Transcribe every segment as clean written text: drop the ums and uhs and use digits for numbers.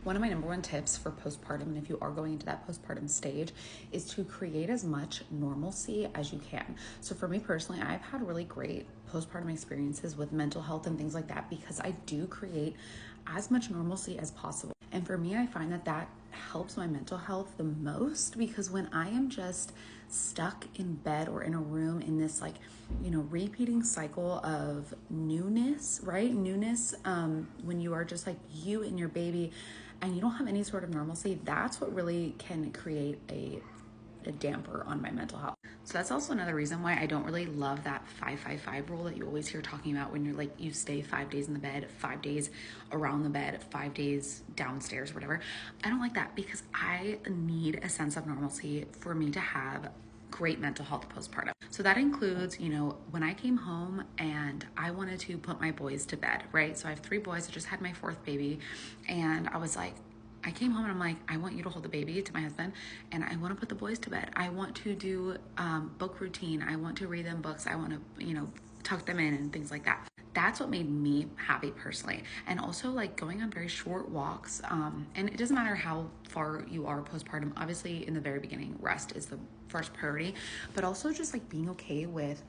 One of my number one tips for postpartum, and if you are going into that postpartum stage, is to create as much normalcy as you can. So for me personally, I've had really great postpartum experiences with mental health and things like that because I do create as much normalcy as possible. And for me, I find that that helps my mental health the most because when I am just stuck in bed or in a room in this repeating cycle of newness, right? Newness, when you are just like you and your baby and you don't have any sort of normalcy, that's what really can create a damper on my mental health. So that's also another reason why I don't really love that 5-5-5 rule that you always hear talking about when you're like, you stay 5 days in the bed, 5 days around the bed, 5 days downstairs, whatever. I don't like that because I need a sense of normalcy for me to have great mental health postpartum. So that includes, when I came home and I wanted to put my boys to bed, right? So I have 3 boys. I just had my 4th baby and I was like, I came home and I'm like, I want you to hold the baby to my husband and I want to put the boys to bed. I want to do book routine. I want to read them books. I want to, tuck them in and things like that. That's what made me happy personally. And also like going on very short walks. And it doesn't matter how far you are postpartum. Obviously in the very beginning, rest is the first priority, but also just like being okay with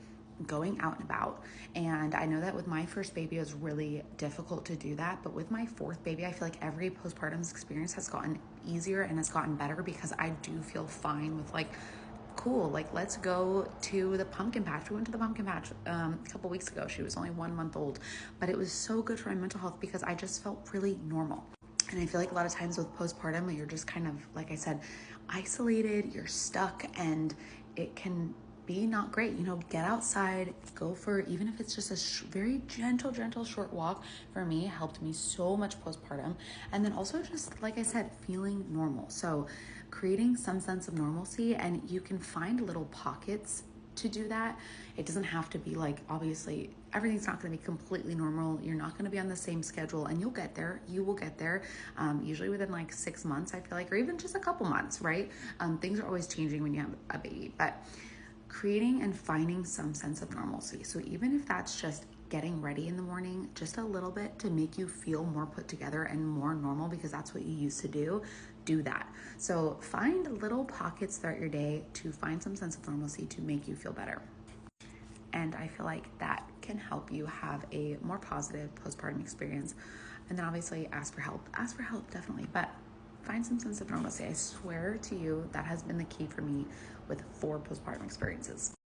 going out and about. And I know that with my first baby, it was really difficult to do that. But with my 4th baby, I feel like every postpartum experience has gotten easier and has gotten better because I do feel fine with like, cool, like let's go to the pumpkin patch. We went to the pumpkin patch a couple weeks ago. She was only 1 month old, but it was so good for my mental health because I just felt really normal. And I feel like a lot of times with postpartum, you're just kind of, like I said, isolated, you're stuck, and it can be not great. Get outside, go for, even if it's just a very gentle, short walk, for me, helped me so much postpartum. And then also just, like I said, feeling normal. So creating some sense of normalcy, and you can find little pockets to do that. It doesn't have to be like, obviously everything's not going to be completely normal. You're not going to be on the same schedule, and you'll get there. You will get there, usually within like 6 months, I feel like, or even just a couple months, right? Things are always changing when you have a baby, but creating and finding some sense of normalcy. So even if that's just getting ready in the morning, just a little bit to make you feel more put together and more normal because that's what you used to do that. So find little pockets throughout your day to find some sense of normalcy to make you feel better. And I feel like that can help you have a more positive postpartum experience. And then obviously ask for help, definitely, but find some sense of normalcy. I swear to you, that has been the key for me with 4 postpartum experiences.